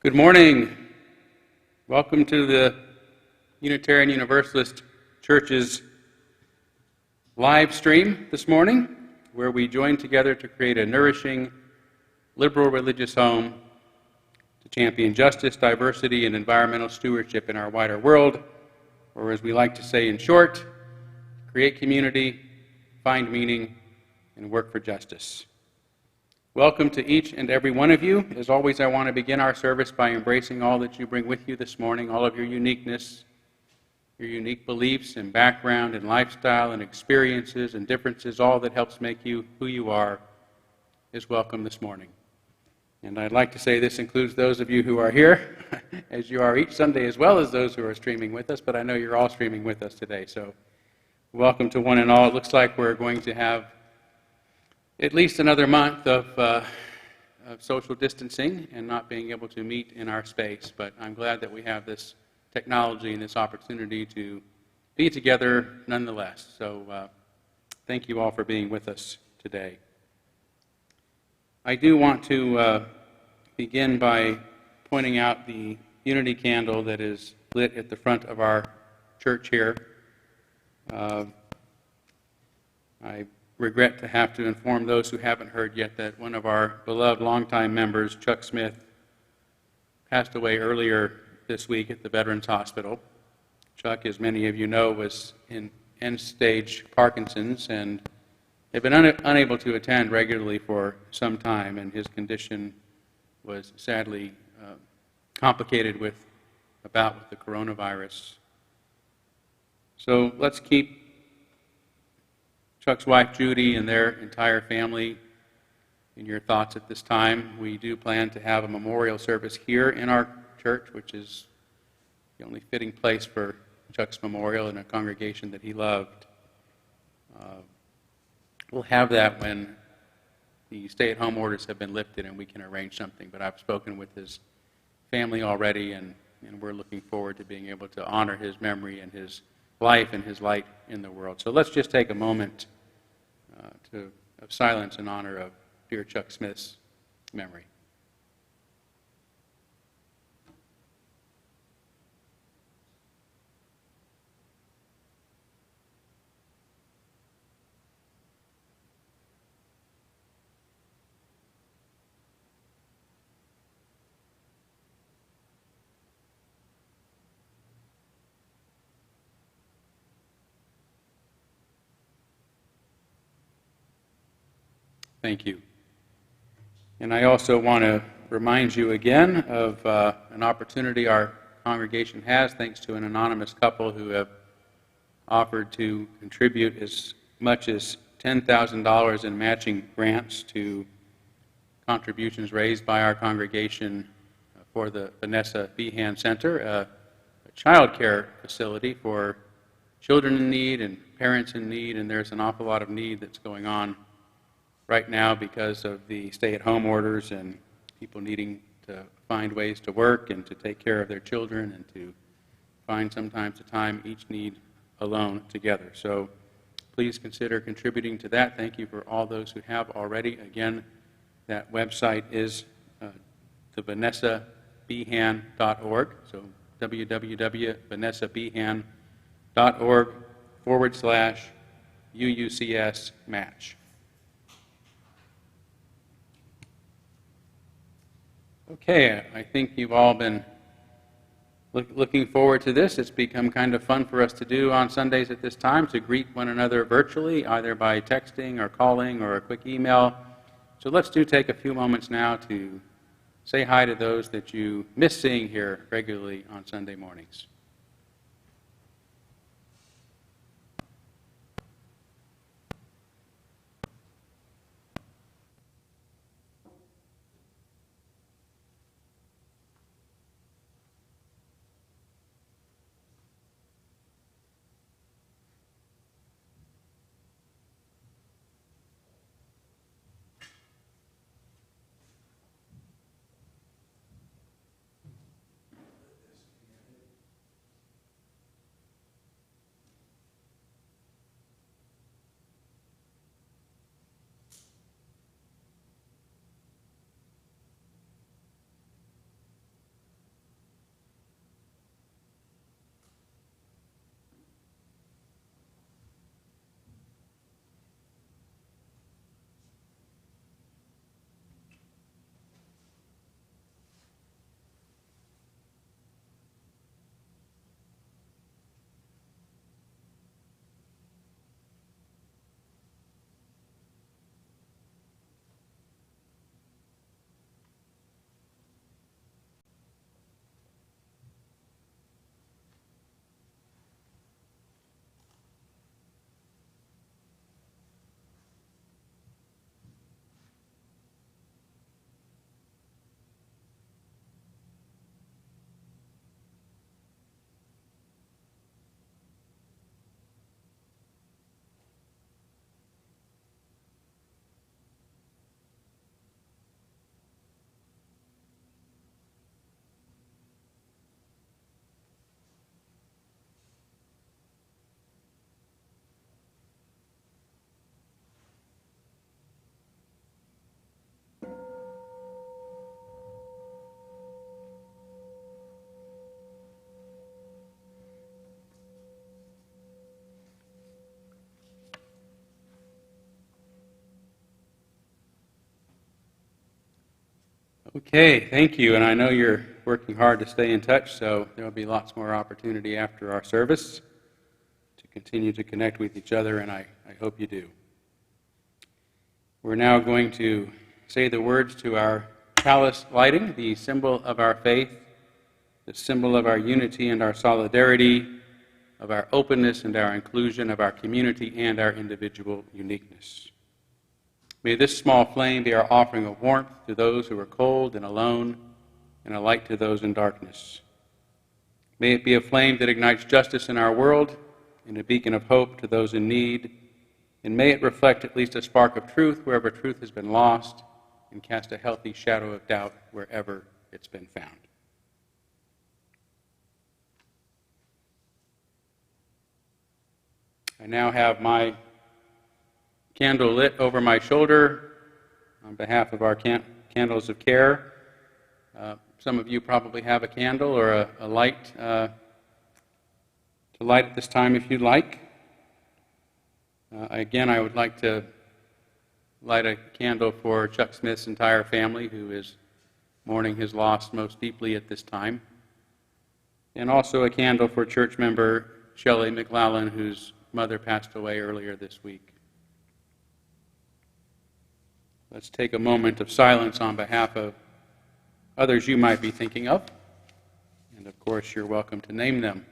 Good morning. Welcome to the Unitarian Universalist Church's live stream this morning, where we join together to create a nourishing, liberal religious home to champion justice, diversity, and environmental stewardship in our wider world, or as we like to say in short, create community, find meaning, and work for justice. Welcome to each and every one of you. As always, I want to begin our service by embracing all that you bring with you this morning, all of your uniqueness, your unique beliefs and background and lifestyle and experiences and differences, all that helps make you who you are is welcome this morning. And I'd like to say this includes those of you who are here, as you are each Sunday, as well as those who are streaming with us, but I know you're all streaming with us today, so welcome to one and all. It looks like we're going to have at least another month of social distancing and not being able to meet in our space, but I'm glad that we have this technology and this opportunity to be together nonetheless. So thank you all for being with us today. I do want to begin by pointing out the unity candle that is lit at the front of our church here. I regret to have to inform those who haven't heard yet that one of our beloved longtime members, Chuck Smith, passed away earlier this week at the Veterans Hospital. Chuck, as many of you know, was in end-stage Parkinson's and had been unable to attend regularly for some time, and his condition was sadly complicated with the coronavirus. So let's keep Chuck's wife, Judy, and their entire family in your thoughts at this time. We do plan to have a memorial service here in our church, which is the only fitting place for Chuck's memorial in a congregation that he loved. We'll have that when the stay-at-home orders have been lifted and we can arrange something, but I've spoken with his family already, and we're looking forward to being able to honor his memory and his life and his light in the world. So let's just take a moment of silence in honor of dear Chuck Smith's memory. Thank you. And I also want to remind you again of an opportunity our congregation has, thanks to an anonymous couple who have offered to contribute as much as $10,000 in matching grants to contributions raised by our congregation for the Vanessa Behan Center, a child care facility for children in need and parents in need, and there's an awful lot of need that's going on right now because of the stay-at-home orders and people needing to find ways to work and to take care of their children and to find sometimes the time each need alone together. So please consider contributing to that. Thank you for all those who have already. Again, that website is thevanessabehan.org, so www.vanessabehan.org/UUCS match. Okay, I think you've all been looking forward to this. It's become kind of fun for us to do on Sundays at this time, to greet one another virtually, either by texting or calling or a quick email. So let's take a few moments now to say hi to those that you miss seeing here regularly on Sunday mornings. Okay, thank you. And I know you're working hard to stay in touch, so there will be lots more opportunity after our service to continue to connect with each other, and I hope you do. We're now going to say the words to our chalice lighting, the symbol of our faith, the symbol of our unity and our solidarity, of our openness and our inclusion, of our community and our individual uniqueness. May this small flame be our offering of warmth to those who are cold and alone, and a light to those in darkness. May it be a flame that ignites justice in our world, and a beacon of hope to those in need, and may it reflect at least a spark of truth wherever truth has been lost, and cast a healthy shadow of doubt wherever it's been found. I now have my candle lit over my shoulder on behalf of our candles of care. Some of you probably have a candle or a light to light at this time if you'd like. Again, I would like to light a candle for Chuck Smith's entire family, who is mourning his loss most deeply at this time, and also a candle for church member Shelley McLallen, whose mother passed away earlier this week. Let's take a moment of silence on behalf of others you might be thinking of. And of course, you're welcome to name them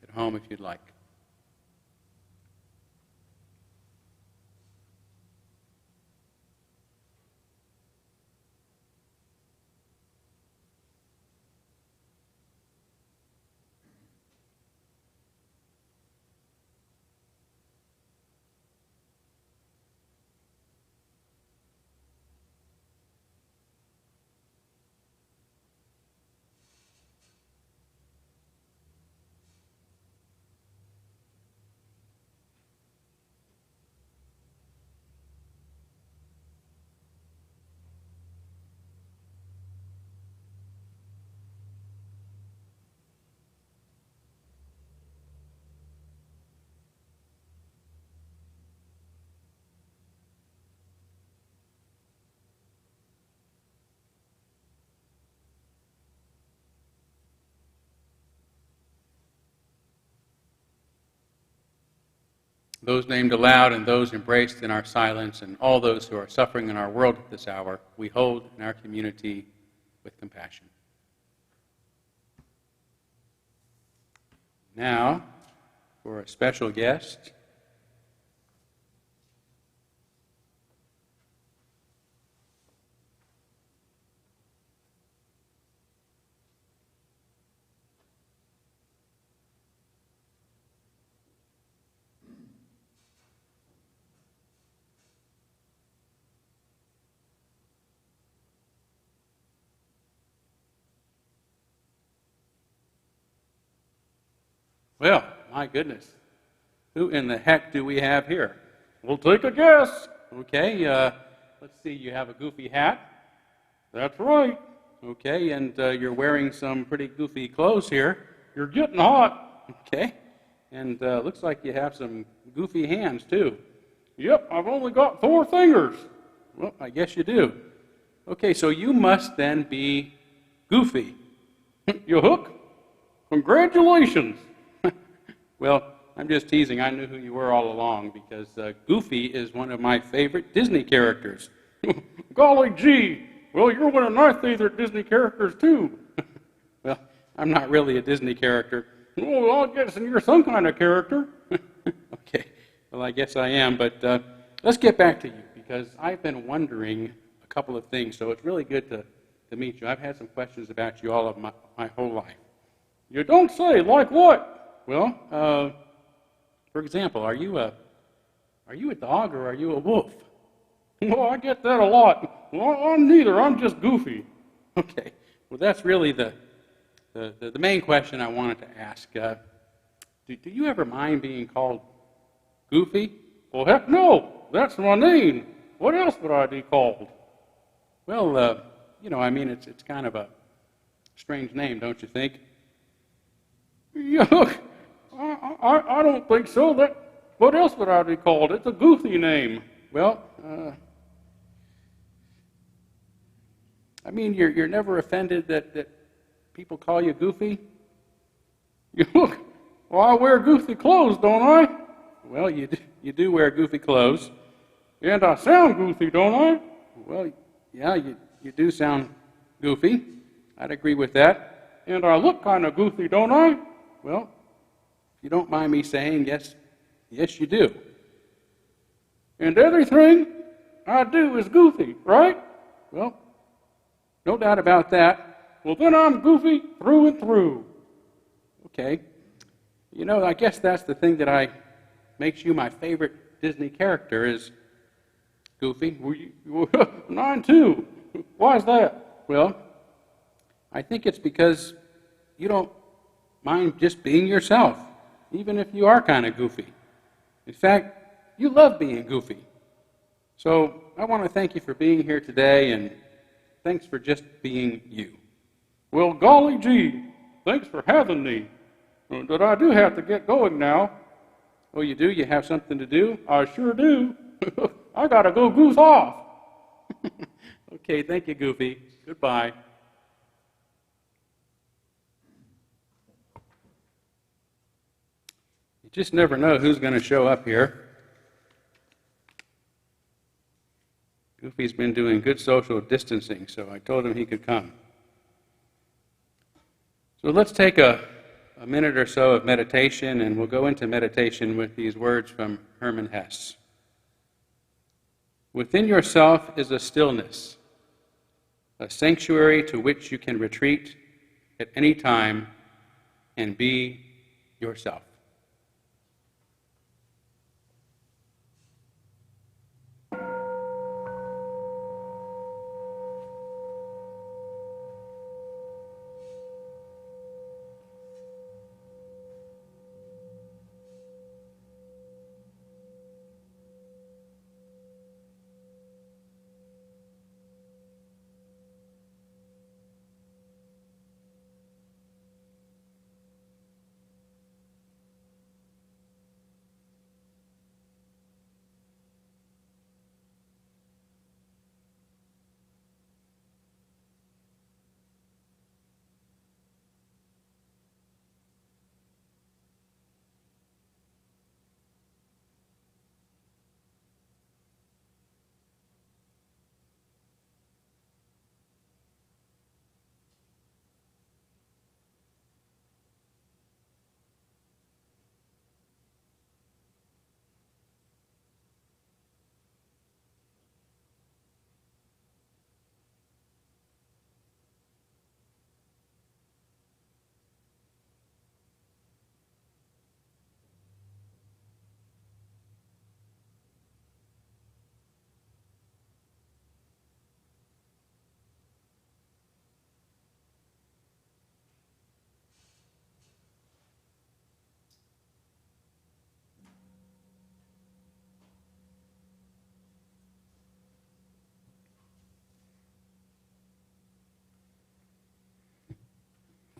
at home if you'd like. Those named aloud and those embraced in our silence, and all those who are suffering in our world at this hour, we hold in our community with compassion. Now, for a special guest, well, my goodness, who in the heck do we have here? We'll take a guess. Okay, let's see, you have a goofy hat. That's right. Okay, and you're wearing some pretty goofy clothes here. You're getting hot. Okay, and looks like you have some goofy hands too. Yep, I've only got 4 fingers. Well, I guess you do. Okay, so you must then be Goofy. You hook? Congratulations. Well, I'm just teasing. I knew who you were all along because Goofy is one of my favorite Disney characters. Golly gee, well, you're one of my favorite Disney characters too. Well, I'm not really a Disney character. Oh, I guess you're some kind of character. Okay, well, I guess I am, but let's get back to you because I've been wondering a couple of things, so it's really good to meet you. I've had some questions about you all of my whole life. You don't say, like what? Well, for example, are you a dog or are you a wolf? Well, I get that a lot. Well, I'm neither. I'm just Goofy. Okay. Well, that's really the main question I wanted to ask. Do you ever mind being called Goofy? Well, heck no. That's my name. What else would I be called? Well, I mean, it's kind of a strange name, don't you think? Yuck. I don't think so. What else would I be called? It's a goofy name. Well, I mean, you're never offended that people call you goofy? You look, well, I wear goofy clothes, don't I? Well, you do wear goofy clothes. And I sound goofy, don't I? Well, yeah, you do sound goofy. I'd agree with that. And I look kind of goofy, don't I? Well, if you don't mind me saying, yes, you do. And everything I do is goofy, right? Well, no doubt about that. Well, then I'm goofy through and through. Okay. You know, I guess that's the thing that makes you my favorite Disney character is Goofy. Mine too. Why is that? Well, I think it's because you don't mind just being yourself, even if you are kind of goofy. In fact, you love being goofy. So I want to thank you for being here today, and thanks for just being you. Well, golly gee, thanks for having me. But I do have to get going now. Oh, you do? You have something to do? I sure do. I got to go goof off. Okay, thank you, Goofy. Goodbye. You just never know who's going to show up here. Goofy's been doing good social distancing, so I told him he could come. So let's take a minute or so of meditation, and we'll go into meditation with these words from Hermann Hesse. Within yourself is a stillness, a sanctuary to which you can retreat at any time and be yourself.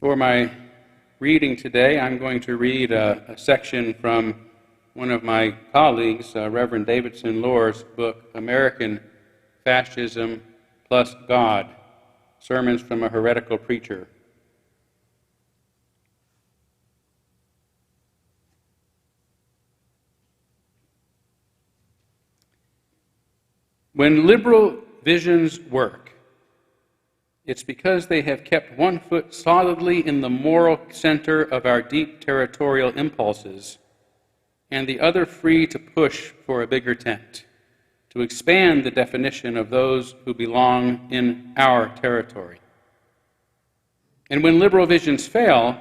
For my reading today, I'm going to read a section from one of my colleagues, Reverend Davidson Lohr's book, American Fascism Plus God, Sermons from a Heretical Preacher. When liberal visions work, it's because they have kept one foot solidly in the moral center of our deep territorial impulses and the other free to push for a bigger tent, to expand the definition of those who belong in our territory. And when liberal visions fail,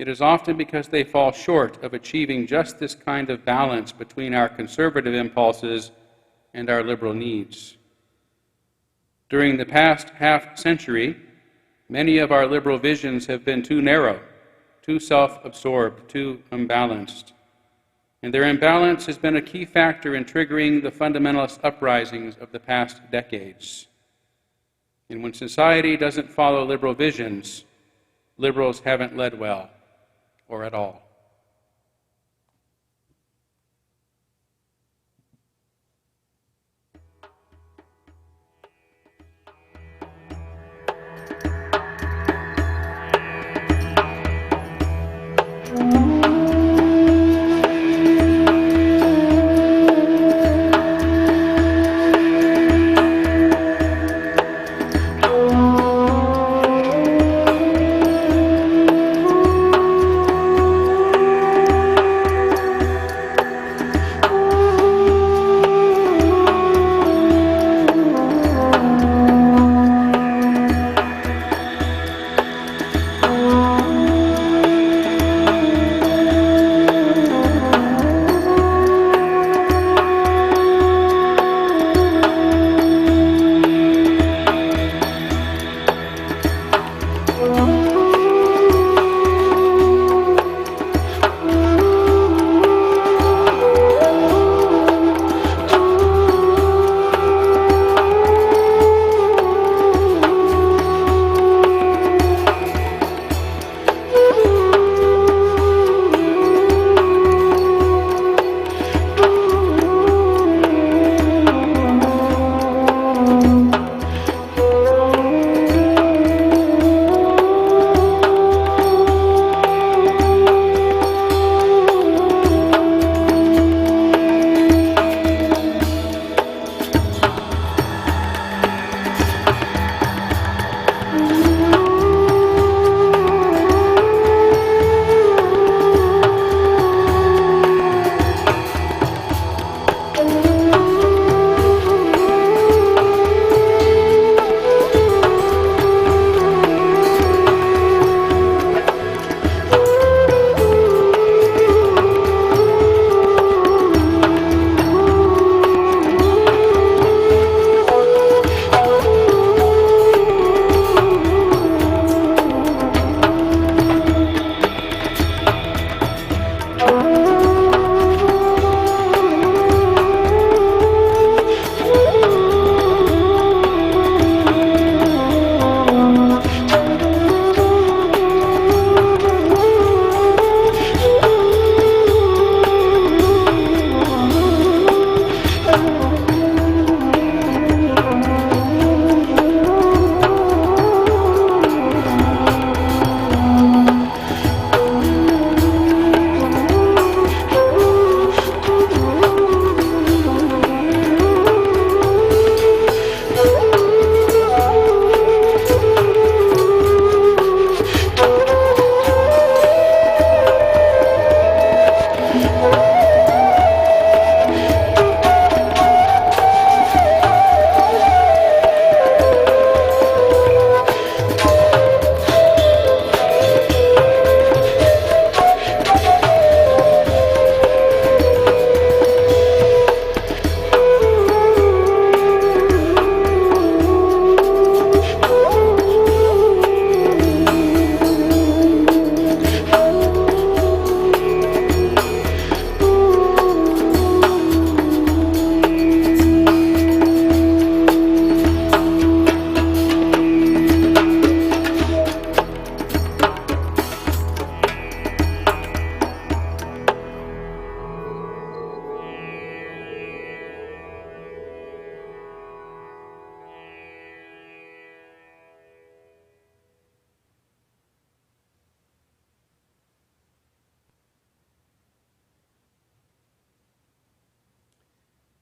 it is often because they fall short of achieving just this kind of balance between our conservative impulses and our liberal needs. During the past half-century, many of our liberal visions have been too narrow, too self-absorbed, too unbalanced. And their imbalance has been a key factor in triggering the fundamentalist uprisings of the past decades. And when society doesn't follow liberal visions, liberals haven't led well, or at all.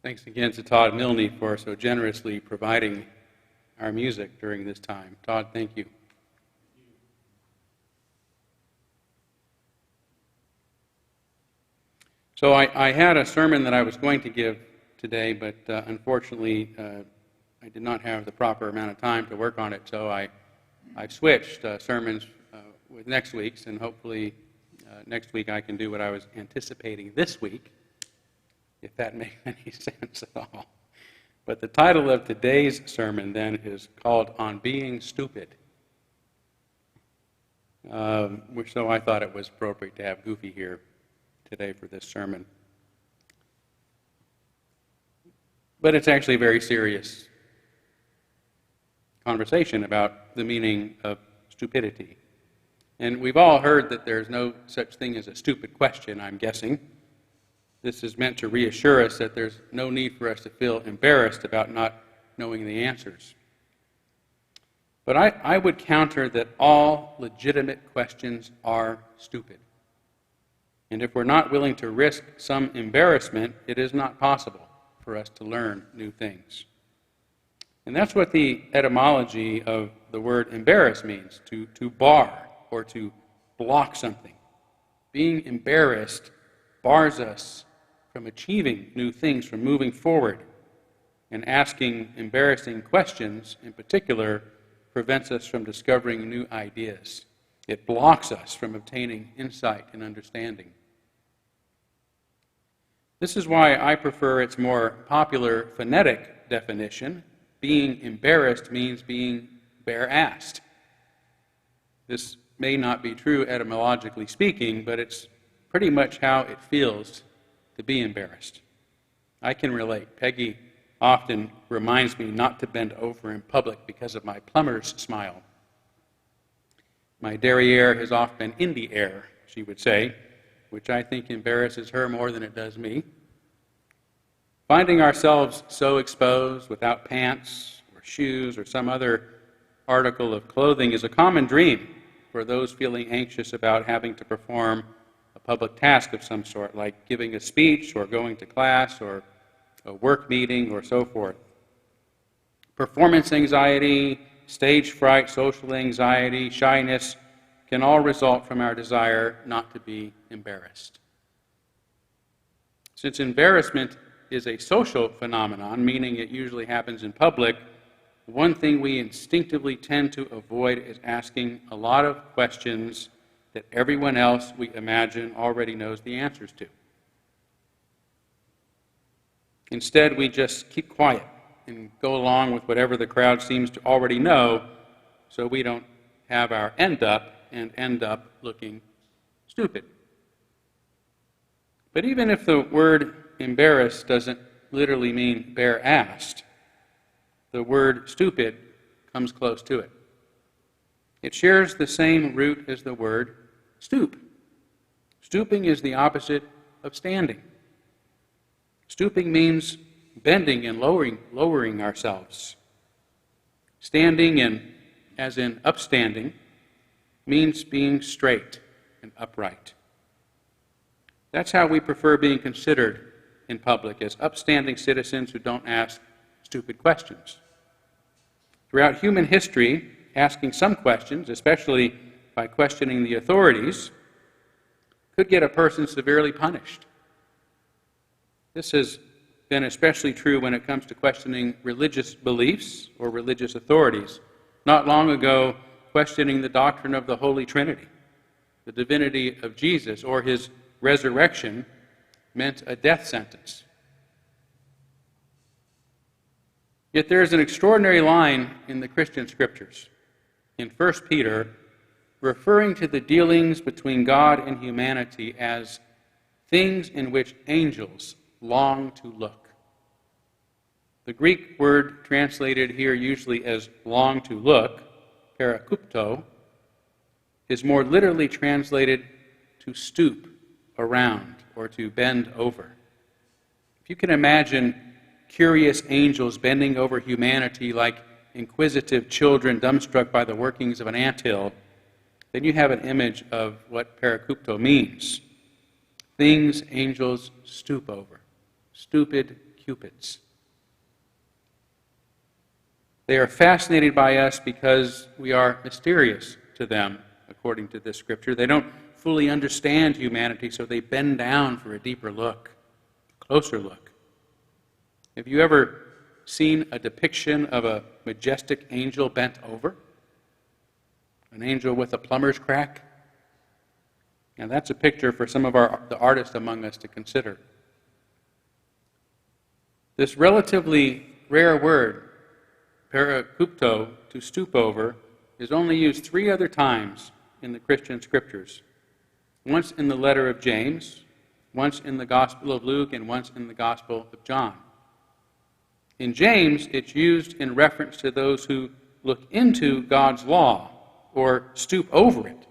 Thanks again to Todd Milne for so generously providing our music during this time. Todd, thank you. So I had a sermon that I was going to give today, but unfortunately I did not have the proper amount of time to work on it, so I've switched sermons with next week's, and hopefully next week I can do what I was anticipating this week, if that makes any sense at all. But the title of today's sermon then is called On Being Stupid. So I thought it was appropriate to have Goofy here today for this sermon. But it's actually a very serious conversation about the meaning of stupidity. And we've all heard that there's no such thing as a stupid question, I'm guessing. This is meant to reassure us that there's no need for us to feel embarrassed about not knowing the answers. But I would counter that all legitimate questions are stupid. And if we're not willing to risk some embarrassment, it is not possible for us to learn new things. And that's what the etymology of the word embarrass means, to bar or to block something. Being embarrassed bars us from achieving new things, from moving forward. And asking embarrassing questions, in particular, prevents us from discovering new ideas. It blocks us from obtaining insight and understanding. This is why I prefer its more popular phonetic definition. Being embarrassed means being bare-assed. This may not be true etymologically speaking, but it's pretty much how it feels to be embarrassed. I can relate. Peggy often reminds me not to bend over in public because of my plumber's smile. My derriere has often been in the air, she would say, which I think embarrasses her more than it does me. Finding ourselves so exposed without pants or shoes or some other article of clothing is a common dream for those feeling anxious about having to perform a public task of some sort, like giving a speech or going to class or a work meeting or so forth. Performance anxiety, stage fright, social anxiety, shyness can all result from our desire not to be embarrassed. Since embarrassment is a social phenomenon, meaning it usually happens in public, one thing we instinctively tend to avoid is asking a lot of questions that everyone else, we imagine, already knows the answers to. Instead, we just keep quiet and go along with whatever the crowd seems to already know, so we don't have our end up looking stupid. But even if the word embarrassed doesn't literally mean bare-assed, the word stupid comes close to it. It shares the same root as the word stoop. Stooping is the opposite of standing. Stooping means bending and lowering ourselves. Standing, and as in upstanding, means being straight and upright. That's how we prefer being considered in public, as upstanding citizens who don't ask stupid questions. Throughout human history, asking some questions, especially by questioning the authorities, could get a person severely punished. This has been especially true when it comes to questioning religious beliefs or religious authorities. Not long ago, questioning the doctrine of the Holy Trinity, the divinity of Jesus, or his resurrection, meant a death sentence. Yet there is an extraordinary line in the Christian scriptures, in 1 Peter, referring to the dealings between God and humanity as things in which angels long to look. The Greek word translated here usually as long to look, parakupto, is more literally translated to stoop around or to bend over. If you can imagine curious angels bending over humanity like inquisitive children dumbstruck by the workings of an anthill, then you have an image of what parakupto means. Things angels stoop over. Stupid, cupids. They are fascinated by us because we are mysterious to them, according to this scripture. They don't fully understand humanity, so they bend down for a deeper look, a closer look. Have you ever seen a depiction of a majestic angel bent over? An angel with a plumber's crack? Now that's a picture for some of the artists among us to consider. This relatively rare word, parakupto, to stoop over, is only used 3 other times in the Christian scriptures. Once in the letter of James, once in the Gospel of Luke, and once in the Gospel of John. In James, it's used in reference to those who look into God's law or stoop over it.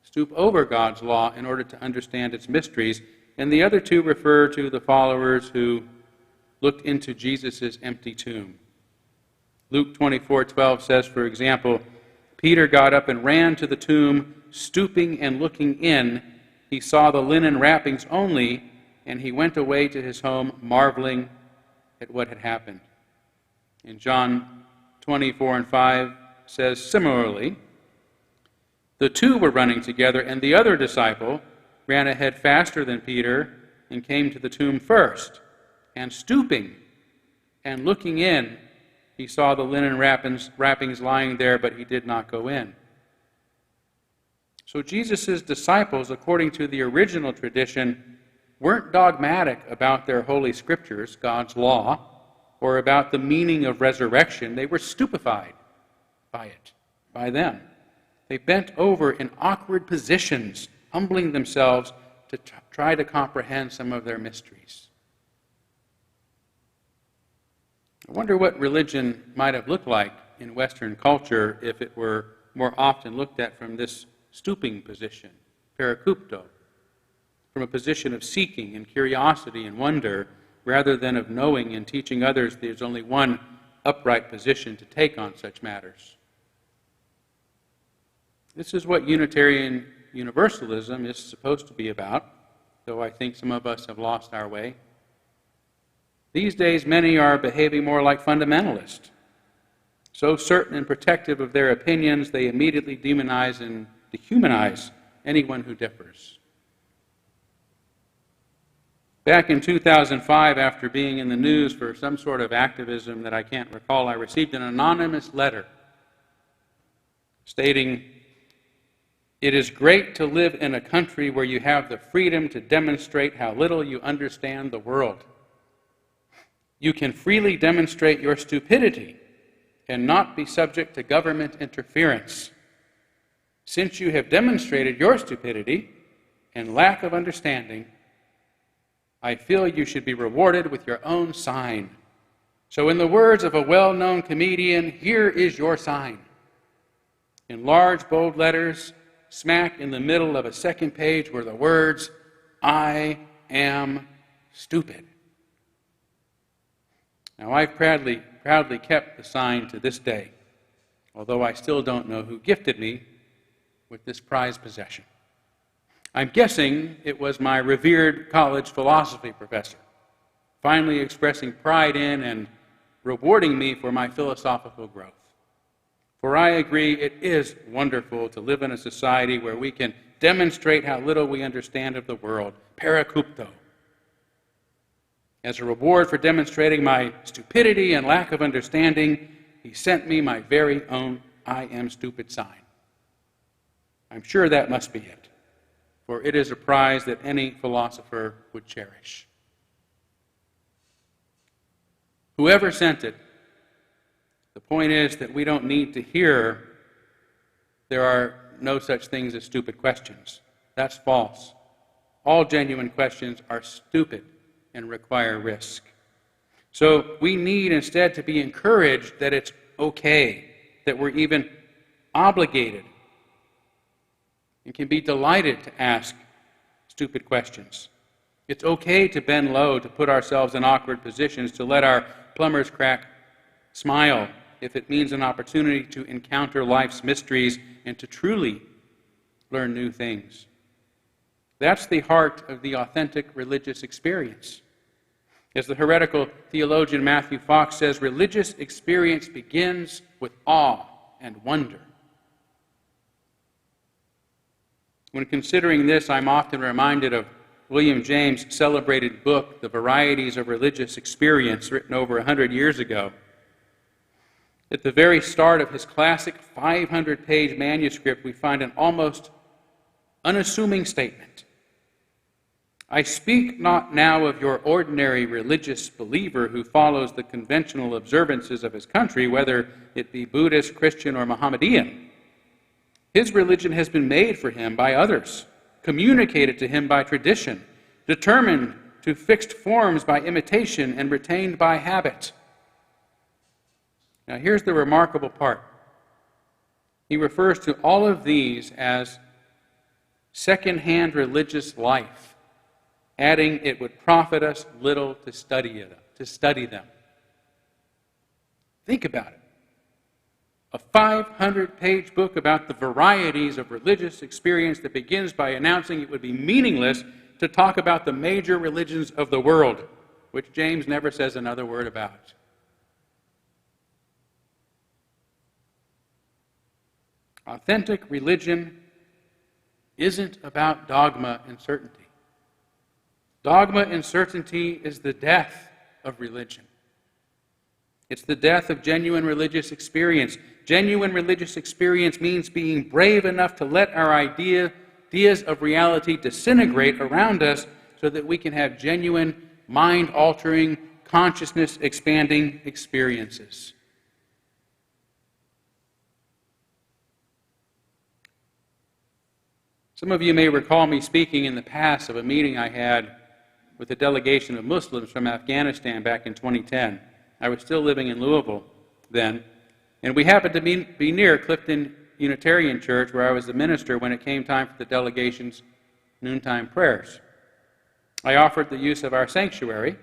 Stoop over God's law in order to understand its mysteries. And the other 2 refer to the followers who looked into Jesus' empty tomb. Luke 24:12 says, for example, Peter got up and ran to the tomb, stooping and looking in. He saw the linen wrappings only, and he went away to his home, marveling at what had happened. In John 24:5 says, similarly, the 2 were running together, and the other disciple ran ahead faster than Peter and came to the tomb first. And stooping and looking in, he saw the linen wrappings lying there, but he did not go in. So Jesus' disciples, according to the original tradition, weren't dogmatic about their holy scriptures, God's law, or about the meaning of resurrection. They were stupefied by it, by them. They bent over in awkward positions, humbling themselves to try to comprehend some of their mysteries. I wonder what religion might have looked like in Western culture if it were more often looked at from this stooping position, parakupto, from a position of seeking and curiosity and wonder, rather than of knowing and teaching others there's only one upright position to take on such matters. This is what Unitarian Universalism is supposed to be about, though I think some of us have lost our way. These days, many are behaving more like fundamentalists. So certain and protective of their opinions, they immediately demonize and dehumanize anyone who differs. Back in 2005, after being in the news for some sort of activism that I can't recall, I received an anonymous letter stating, "It is great to live in a country where you have the freedom to demonstrate how little you understand the world. You can freely demonstrate your stupidity and not be subject to government interference. Since you have demonstrated your stupidity and lack of understanding, I feel you should be rewarded with your own sign. So in the words of a well-known comedian, here is your sign." In large, bold letters, smack in the middle of a second page were the words, "I am stupid." Now, I've proudly kept the sign to this day, although I still don't know who gifted me with this prized possession. I'm guessing it was my revered college philosophy professor, finally expressing pride in and rewarding me for my philosophical growth. For I agree, it is wonderful to live in a society where we can demonstrate how little we understand of the world, parakupto. As a reward for demonstrating my stupidity and lack of understanding, he sent me my very own "I am stupid" sign. I'm sure that must be it, for it is a prize that any philosopher would cherish. Whoever sent it, the point is that we don't need to hear there are no such things as stupid questions. That's false. All genuine questions are stupid and require risk. So we need instead to be encouraged that it's okay, that we're even obligated and can be delighted to ask stupid questions. It's okay to bend low, to put ourselves in awkward positions, to let our plumber's crack smile if it means an opportunity to encounter life's mysteries and to truly learn new things. That's the heart of the authentic religious experience. As the heretical theologian Matthew Fox says, religious experience begins with awe and wonder. When considering this, I'm often reminded of William James' celebrated book, The Varieties of Religious Experience, written over 100 years ago. At the very start of his classic 500-page manuscript, we find an almost unassuming statement. I speak not now of your ordinary religious believer who follows the conventional observances of his country, whether it be Buddhist, Christian, or Mohammedan. His religion has been made for him by others, communicated to him by tradition, determined to fixed forms by imitation, and retained by habit. Now here's the remarkable part. He refers to all of these as second-hand religious life, adding it would profit us little to study them. Think about it. A 500-page book about the varieties of religious experience that begins by announcing it would be meaningless to talk about the major religions of the world, which James never says another word about. Authentic religion isn't about dogma and certainty. Dogma and certainty is the death of religion. It's the death of genuine religious experience. Genuine religious experience means being brave enough to let our ideas of reality disintegrate around us so that we can have genuine, mind-altering, consciousness-expanding experiences. Some of you may recall me speaking in the past of a meeting I had with a delegation of Muslims from Afghanistan back in 2010. I was still living in Louisville then, and we happened to be near Clifton Unitarian Church, where I was the minister when it came time for the delegation's noontime prayers. I offered the use of our sanctuary.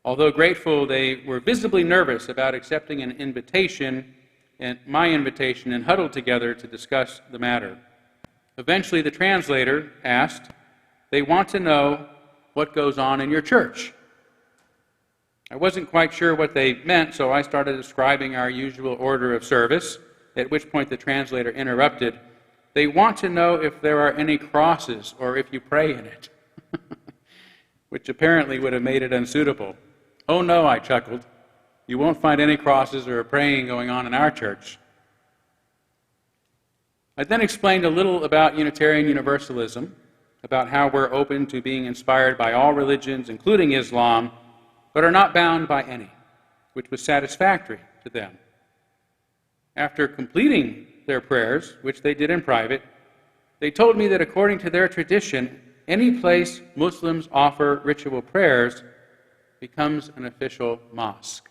Although grateful, they were visibly nervous about accepting an invitation, and my invitation, and huddled together to discuss the matter. Eventually, the translator asked, "They want to know what goes on in your church." I wasn't quite sure what they meant, so I started describing our usual order of service, at which point the translator interrupted. "They want to know if there are any crosses or if you pray in it," which apparently would have made it unsuitable. "Oh no," I chuckled. "You won't find any crosses or praying going on in our church." I then explained a little about Unitarian Universalism, about how we're open to being inspired by all religions, including Islam, but are not bound by any, which was satisfactory to them. After completing their prayers, which they did in private, they told me that according to their tradition, any place Muslims offer ritual prayers becomes an official mosque.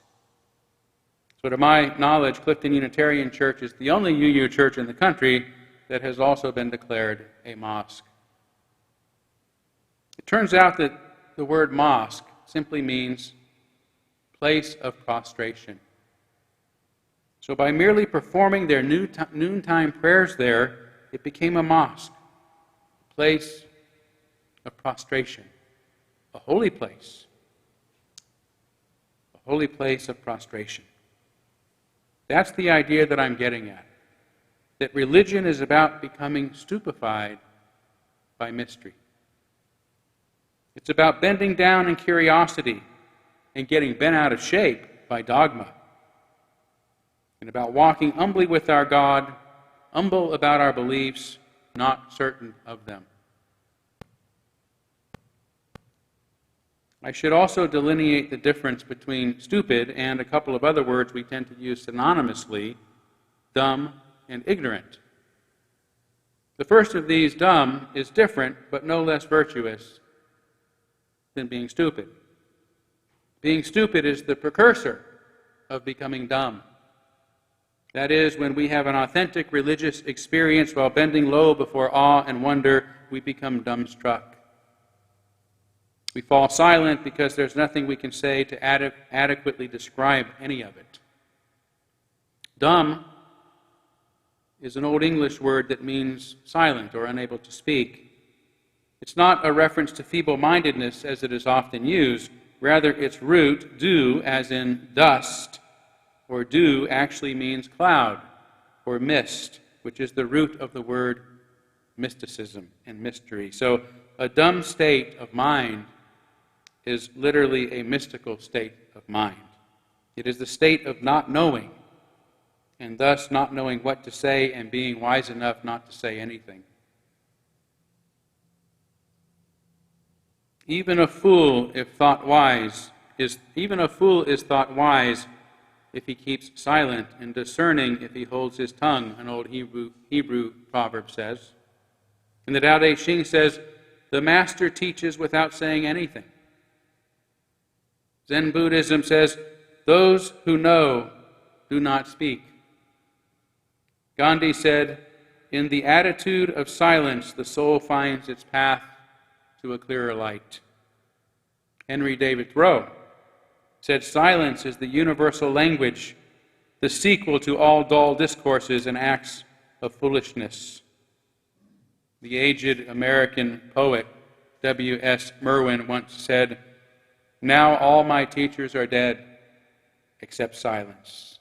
So to my knowledge, Clifton Unitarian Church is the only UU church in the country that has also been declared a mosque. It turns out that the word mosque simply means place of prostration. So by merely performing their noontime prayers there, it became a mosque, a place of prostration, a holy place of prostration. That's the idea that I'm getting at, that religion is about becoming stupefied by mystery. It's about bending down in curiosity and getting bent out of shape by dogma, and about walking humbly with our God, humble about our beliefs, not certain of them. I should also delineate the difference between stupid and a couple of other words we tend to use synonymously, dumb and ignorant. The first of these, dumb, is different but no less virtuous than being stupid. Being stupid is the precursor of becoming dumb. That is, when we have an authentic religious experience while bending low before awe and wonder, we become dumbstruck. We fall silent because there's nothing we can say to adequately describe any of it. Dumb is an Old English word that means silent or unable to speak. It's not a reference to feeble-mindedness as it is often used. Rather, its root, dew, as in dust, or dew actually means cloud or mist, which is the root of the word mysticism and mystery. So a dumb state of mind is literally a mystical state of mind. It is the state of not knowing, and thus not knowing what to say and being wise enough not to say anything. Even a fool is thought wise if he keeps silent, and discerning if he holds his tongue, an old Hebrew proverb says. And the Tao Te Ching says, the master teaches without saying anything. Zen Buddhism says, those who know do not speak. Gandhi said, in the attitude of silence, the soul finds its path to a clearer light. Henry David Thoreau said, silence is the universal language, the sequel to all dull discourses and acts of foolishness. The aged American poet W.S. Merwin once said, now all my teachers are dead, except silence.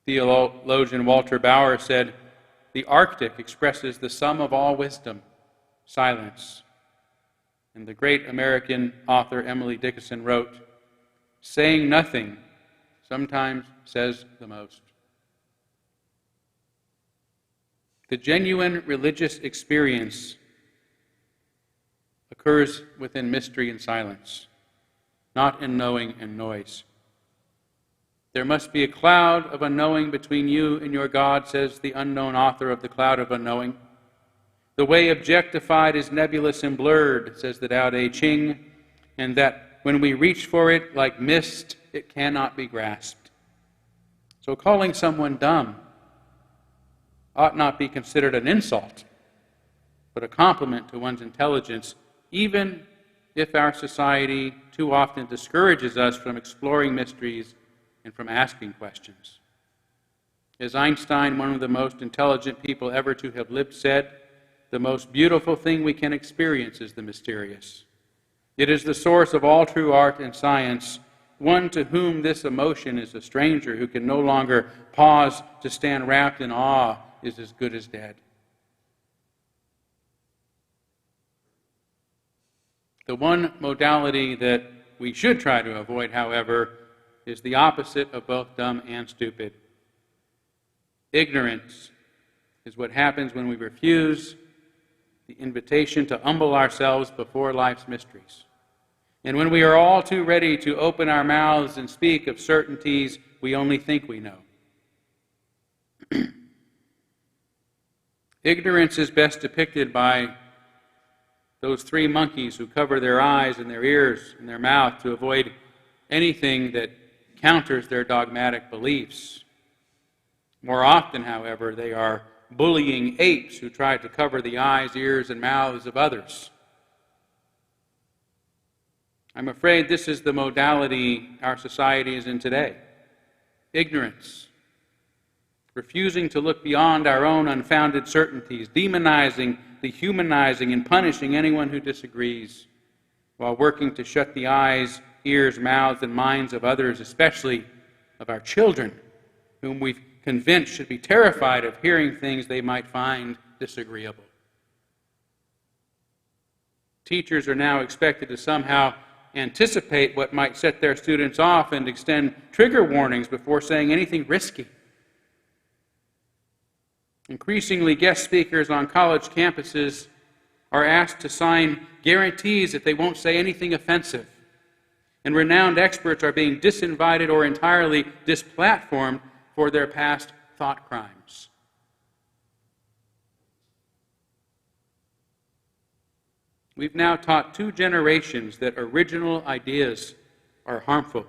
Theologian Walter Bauer said, the Arctic expresses the sum of all wisdom, silence. And the great American author Emily Dickinson wrote, saying nothing sometimes says the most. The genuine religious experience occurs within mystery and silence, not in knowing and noise. There must be a cloud of unknowing between you and your God, says the unknown author of The Cloud of Unknowing. The way objectified is nebulous and blurred, says the Tao Te Ching, and that when we reach for it like mist, it cannot be grasped. So calling someone dumb ought not be considered an insult, but a compliment to one's intelligence, even if our society too often discourages us from exploring mysteries and from asking questions. As Einstein, one of the most intelligent people ever to have lived, said, the most beautiful thing we can experience is the mysterious. It is the source of all true art and science. One to whom this emotion is a stranger, who can no longer pause to stand wrapped in awe, is as good as dead. The one modality that we should try to avoid, however, is the opposite of both dumb and stupid. Ignorance is what happens when we refuse the invitation to humble ourselves before life's mysteries. And when we are all too ready to open our mouths and speak of certainties we only think we know. Ignorance is best depicted by those three monkeys who cover their eyes and their ears and their mouth to avoid anything that counters their dogmatic beliefs. More often, however, they are bullying apes who try to cover the eyes, ears, and mouths of others. I'm afraid this is the modality our society is in today. Ignorance. Refusing to look beyond our own unfounded certainties, demonizing, dehumanizing, and punishing anyone who disagrees, while working to shut the eyes, ears, mouths, and minds of others, especially of our children, whom we've convinced should be terrified of hearing things they might find disagreeable. Teachers are now expected to somehow anticipate what might set their students off and extend trigger warnings before saying anything risky. Increasingly, guest speakers on college campuses are asked to sign guarantees that they won't say anything offensive. And renowned experts are being disinvited or entirely displatformed for their past thought crimes. We've now taught 2 generations that original ideas are harmful,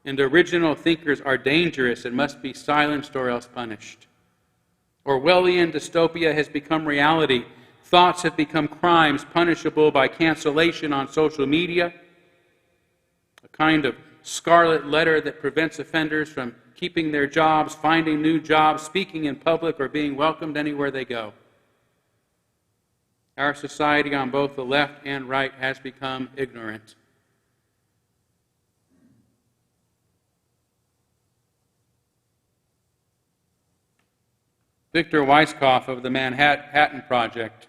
and original thinkers are dangerous and must be silenced or else punished. Orwellian dystopia has become reality. Thoughts have become crimes punishable by cancellation on social media, a kind of scarlet letter that prevents offenders from keeping their jobs, finding new jobs, speaking in public, or being welcomed anywhere they go. Our society on both the left and right has become ignorant, Victor Weisskopf of the Manhattan Project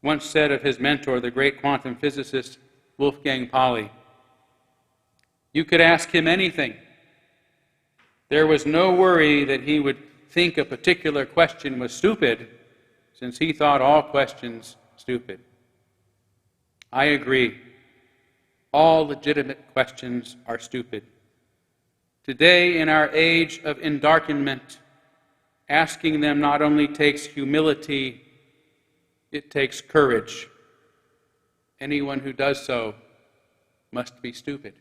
once said of his mentor, the great quantum physicist Wolfgang Pauli, "You could ask him anything. There was no worry that he would think a particular question was stupid, since he thought all questions stupid." I agree. All legitimate questions are stupid. Today, in our age of endarkenment, asking them not only takes humility, it takes courage. Anyone who does so must be stupid.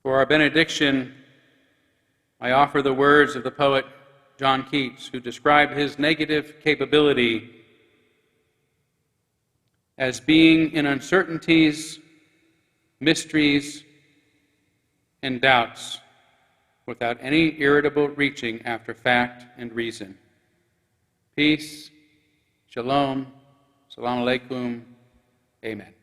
For our benediction, I offer the words of the poet John Keats, who described his negative capability as being in uncertainties, mysteries, and doubts, without any irritable reaching after fact and reason. Peace, shalom, salam alaikum, amen.